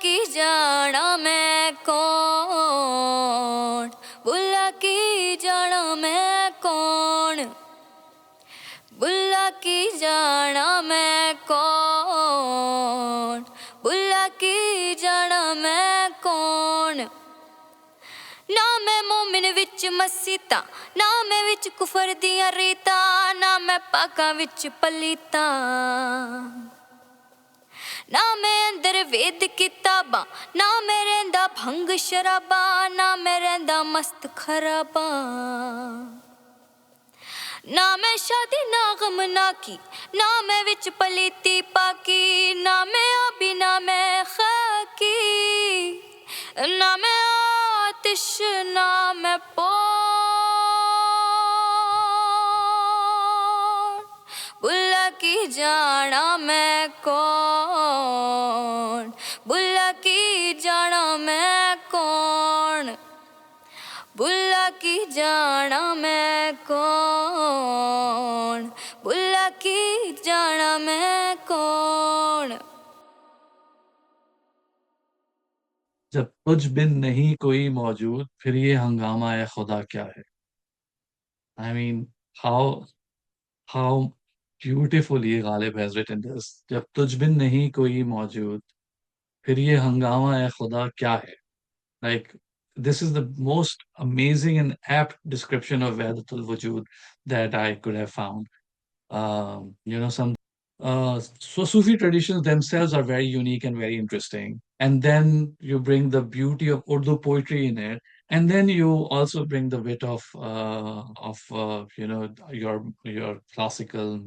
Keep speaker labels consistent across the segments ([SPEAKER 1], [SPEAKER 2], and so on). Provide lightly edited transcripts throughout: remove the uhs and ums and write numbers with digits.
[SPEAKER 1] की जाना मैं कौन, बुला की जाना मैं कौन, बुला की जाना मैं कौन, बुला की जाना मैं कौन। ना मैं मोमिन विच मसीता, ना मैं विच कुफर दियां रीता, ना मैं पाकां विच पलीता, ना मैं अंदर वेद किताबां, ना मैं रहिंदा भंग शराबां, ना मैं रहिंदा मस्त खराबां। ना मैं शादी ना गम ना की, ना मैं विच पलीती पाकी, ना मैं आबी ना मैं खाकी, ना मैं आतिश ना मैं पौन। बुला की जाना मैं कौन, बुला की जाना मैं कौन, बुला की जाना मैं कौन, बुला की जाना मैं कौन।
[SPEAKER 2] जब तुझ बिन नहीं कोई मौजूद, फिर ये हंगामा है खुदा क्या है। I mean, how beautiful ये गालिब has written this. जब तुझ बिन नहीं कोई मौजूद, फिर ये हंगामा है खुदा क्या है. Like, this is the most amazing and apt description of Wahdatul Wujud that I could have found. Some so Sufi traditions themselves are very unique and very interesting. And then you bring the beauty of Urdu poetry in it, and then you also bring the wit of your classical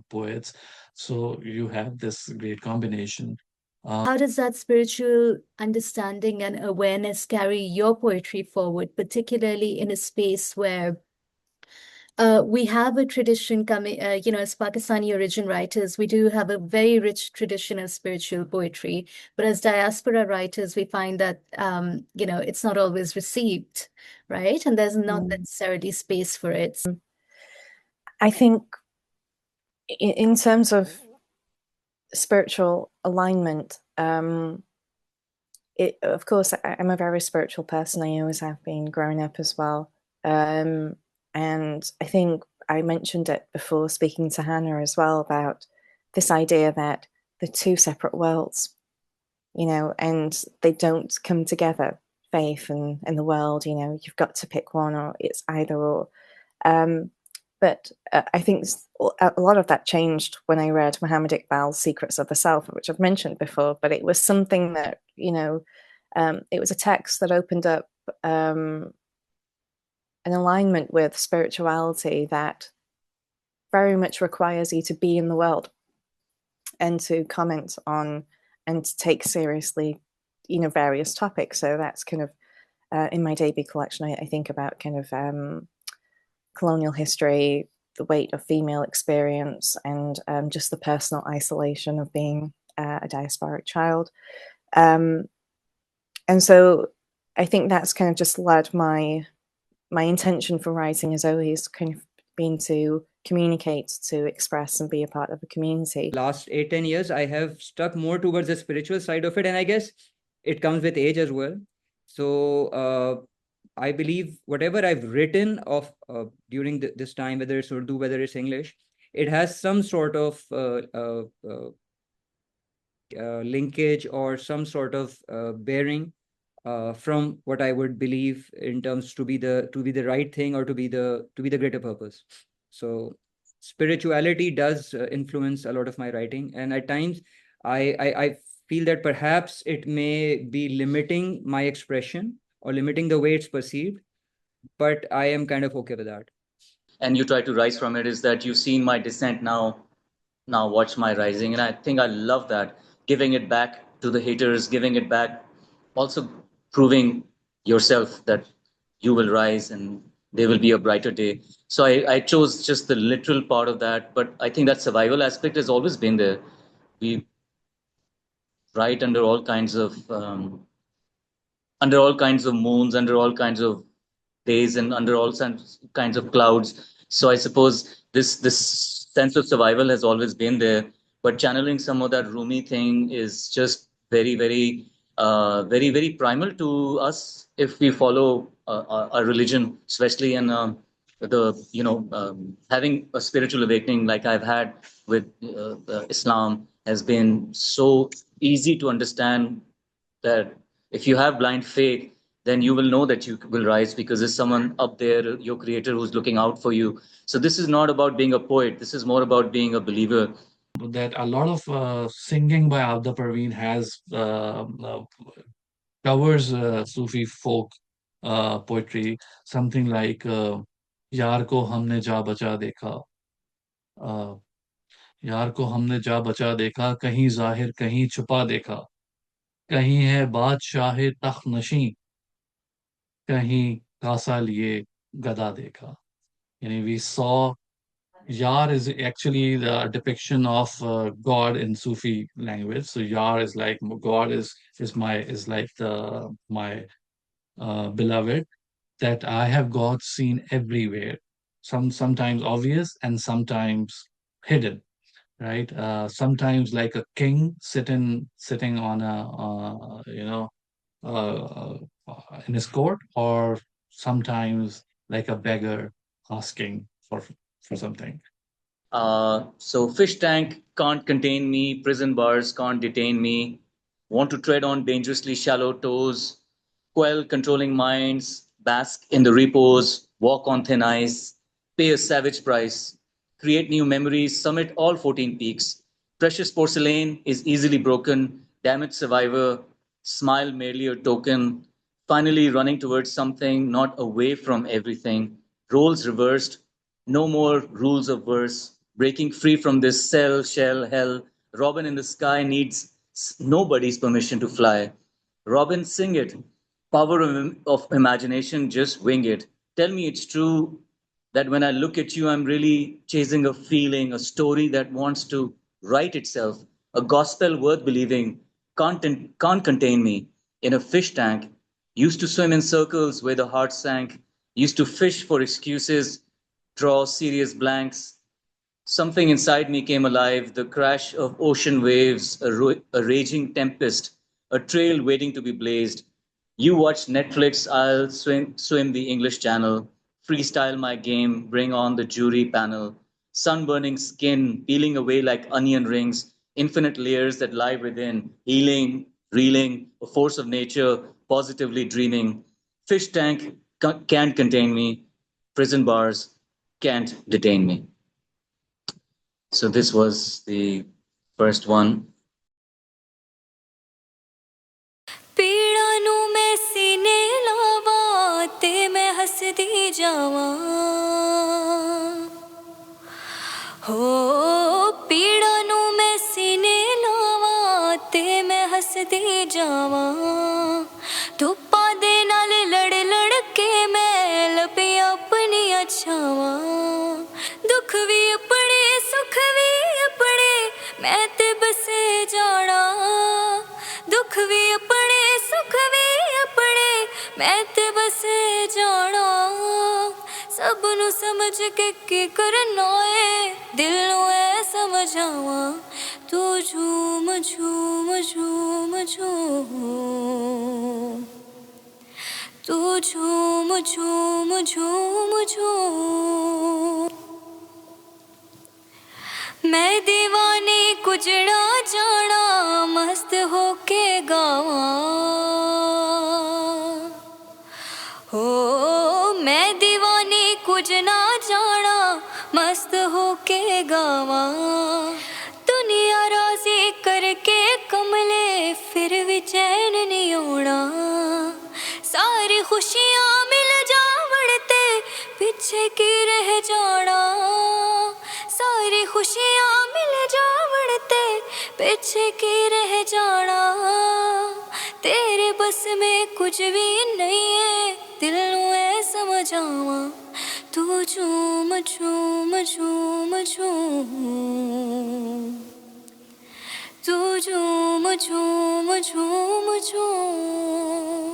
[SPEAKER 2] poets. So you have this great combination.
[SPEAKER 3] How does that spiritual understanding and awareness carry your poetry forward, particularly in a space where we have a tradition coming, as Pakistani origin writers, we do have a very rich tradition of spiritual poetry. But as diaspora writers, we find that, it's not always received, right? And there's not necessarily space for it.
[SPEAKER 4] I think in terms of spiritual alignment, of course, I'm a very spiritual person. I always have been growing up as well. And I think I mentioned it before speaking to Hannah as well about this idea that the two separate worlds, and they don't come together, faith and the world, you've got to pick one or it's either or. But I think a lot of that changed when I read Muhammad Iqbal's Secrets of the Self, which I've mentioned before, but it was something that, it was a text that opened up an alignment with spirituality that very much requires you to be in the world and to comment on and to take seriously, various topics. So that's kind of, in my debut collection, I think about kind of colonial history, the weight of female experience, and just the personal isolation of being a diasporic child. And so I think that's kind of just led my intention for writing has always kind of been to communicate, to express, and be a part of a community.
[SPEAKER 5] Last 8-10 years, I have stuck more towards the spiritual side of it, and I guess it comes with age as well. So I believe whatever I've written of during this time, whether it's Urdu, whether it's English, it has some sort of linkage or some sort of bearing from what I would believe in terms to be the right thing or to be the greater purpose. So spirituality does influence a lot of my writing, and at times I feel that perhaps it may be limiting my expression or limiting the way it's perceived, but I am kind of okay with that.
[SPEAKER 6] And you try to rise from it, is that you've seen my descent, now watch my rising. And I think I love that, giving it back to the haters, giving it back, also proving yourself that you will rise and there will be a brighter day. So I chose just the literal part of that, but I think that survival aspect has always been there. We write under all kinds of moons, under all kinds of days, and under all kinds of clouds. So I suppose this sense of survival has always been there, but channeling some of that Rumi thing is just very primal to us if we follow our religion, especially in having a spiritual awakening like I've had with Islam has been so easy to understand that if you have blind faith, then you will know that you will rise because there's someone up there, your creator, who's looking out for you. So this is not about being a poet. This is more about being a believer.
[SPEAKER 2] That a lot of singing by Abda Parveen has covers Sufi folk poetry, something like यार को हमने जा बचा देखा, uh, यार को हमने जा बचा देखा, कहीं जाहिर कहीं छुपा देखा, कहीं है बादशाह तख्त नशीं, कहीं कासा लिए गदा देखा. We saw Yar is actually the depiction of God in Sufi language. So Yar is like God is like my beloved, that I have God seen everywhere. Sometimes obvious and sometimes hidden, right? Sometimes like a king sitting on a uh, in his court, or sometimes like a beggar asking for something.
[SPEAKER 6] So fish tank can't contain me, prison bars can't detain me. Want to tread on dangerously shallow toes, quell controlling minds, bask in the repose, walk on thin ice, pay a savage price, create new memories, summit all 14 peaks. Precious porcelain is easily broken, damaged survivor, smile merely a token, finally running towards something, not away from everything. Roles reversed, no more rules of verse, breaking free from this shell, hell. Robin in the sky needs nobody's permission to fly. Robin, sing it. Power of imagination, just wing it. Tell me it's true that when I look at you, I'm really chasing a feeling, a story that wants to write itself, a gospel worth believing, can't contain me. In a fish tank, used to swim in circles where the heart sank, used to fish for excuses, draw serious blanks. Something inside me came alive, the crash of ocean waves, a raging tempest, a trail waiting to be blazed. You watch Netflix, I'll swim the English Channel, freestyle my game, bring on the jury panel. Sunburning skin, peeling away like onion rings, infinite layers that lie within, healing, reeling, a force of nature, positively dreaming. Fish tank can't contain me, prison bars can't detain me. So this was the first one.
[SPEAKER 1] ਪੀੜਾਂ ਨੂੰ ਮੈਂ ਸੀਨੇ ਲਾਵਾਂ ਤੇ ਮੈਂ ਹੱਸਦੀ ਜਾਵਾਂ ਹੋ ਪੀੜਾਂ ਨੂੰ ਮੈਂ ਸੀਨੇ ਲਾਵਾਂ ਤੇ ਮੈਂ ਹੱਸਦੀ ਜਾਵਾਂ ਧੁੱਪਾਂ ਦੇ ਨਾਲ ਲੜ ਲੜ ਕੇ ਮੈਂ ਲੱਭੀ ਆਪਣੀਆਂ ਛਾਵਾਂ ਦੁੱਖ ਵੀ ਆਪਣੇ ਸੁੱਖ ਵੀ ਆਪਣੇ ਮੈਂ ਤੇ ਬਸੇ ਜਾਣਾ ਦੁੱਖ ਵੀ ਆਪਣੇ ਸੁੱਖ ਵੀ ਆਪਣੇ ਮੈਂ ਤੇ ਬਸੇ ਜਾਣਾ ਸਭ ਨੂੰ ਸਮਝ ਕੇ ਕੀ ਕਰਨਾ ਏ ਦਿਲ ਨੂੰ ਐ ਸਮਝਾਵਾਂ ਤੂੰ ਝੂਮ ਝੂਮ ਝੂਮ ਝੂਮ ਤੂੰ ਝੂਮ ਝੂਮ ਝੂਮ ਝੂਮ मैं दीवानी कुजड़ा जाना मस्त होके गावां हो मैं दीवानी कुजना जाना मस्त होके गावां दुनिया राजी करके कमले फिर भी चैन नहीं होना सारी खुशियां मिल जावण ते पीछे की रह जाना सारी खुशियां मिल जावण ते पीछे की रह जाना तेरे बस में कुछ भी नहीं है दिल नूं ऐ समझावां तू झूम झूम झूम झूम तू झूम झूम झूम झूम